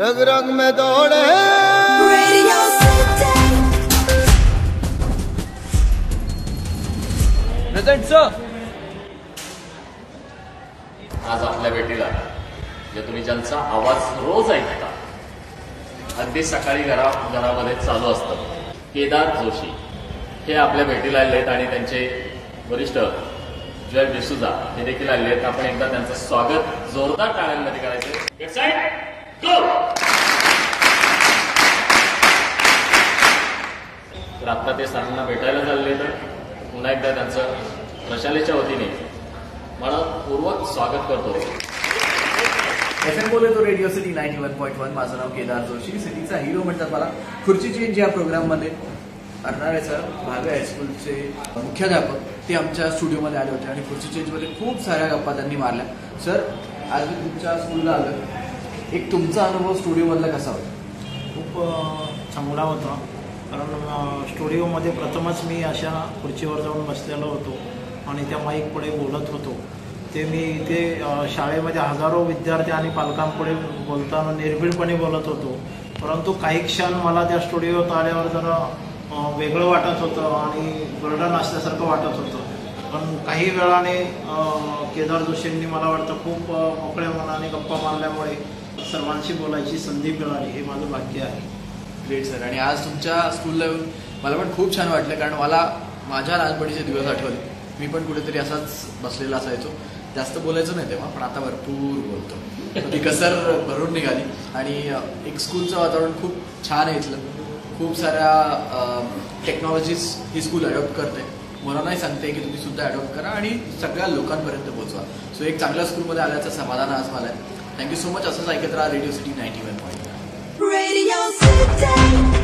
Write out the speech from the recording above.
रग रग में दौड़े Radio City. Present sir. आज आपल्या भेटीला जे तुम्ही ज्यांचा आवाज रोज ऐकता, अगदी सकाळी घरामध्ये चालू असतं, केदार जोशी हे आपल्या भेटीला आले आहेत आणि त्यांचे वरिष्ठ जय डिसूजा हे देखील आले आहेत. आपण एकदा त्यांचं स्वागत जोरदार टाळ्यांमध्ये करायचं. तर आता ते सरांना भेटायला चालले, तर पुन्हा एकदा त्यांचं प्रशालेच्या वतीने मनपूर्वक स्वागत करतो. FM बोले तो रेडिओ सिटी 91.1. माझं नाव केदार जोशी. सिटीचा हिरो म्हणतात मला. खुर्ची चेंज या प्रोग्राममध्ये अर्नाळे सर, भावे हायस्कूलचे मुख्याध्यापक, ते आमच्या स्टुडिओमध्ये आले होते आणि खुर्ची चेंजमध्ये खूप साऱ्या गप्पा त्यांनी मारल्या. सर, आज मी तुमच्या स्कूलला आलो, एक तुमचा अनुभव स्टुडिओमधला कसा होता? खूप चांगला होता, कारण स्टुडिओमध्ये प्रथमच मी अशा खुर्चीवर जाऊन बसलेलो होतो आणि त्या माईक पुढे बोलत होतो. ते मी इथे शाळेमध्ये हजारो विद्यार्थी आणि पालकांपुढे बोलताना निर्भीडपणे बोलत होतो. परंतु काही क्षण मला त्या स्टुडिओत आल्यावर जरा वेगळं वाटत होतं आणि बर्डन असल्यासारखं वाटत होतं. पण काही वेळाने केदार जोशींनी मला वाटतं खूप मोकळ्या मनाने गप्पा मारल्यामुळे सर्वांशी बोलायची संधी मिळाली. हे माझं भाग्य आहे. Great sir. आणि आज तुमच्या स्कूलला येऊन मला पण खूप छान वाटलं, कारण मला माझ्या लहानपणीचे दिवस आठवले. मी पण कुठेतरी असाच बसलेला असायचो. जास्त बोलायचं नाही तेव्हा, पण आता भरपूर बोलतो. ती कसर भरून निघाली आणि एक स्कूलचं वातावरण खूप छान आहे इथलं. खूप साऱ्या टेक्नॉलॉजीज ही स्कूल अडॉप्ट करते. मला नाही सांगते की तुम्ही सुद्धा अडॉप्ट करा आणि सगळ्या लोकांपर्यंत पोहोचवा. सो एक चांगल्या स्कूलमध्ये आल्याचं समाधान आज मला आहे. Thank you so much. असंच ऐकत राहा रेडिओ सिटी 91.1. Radio City.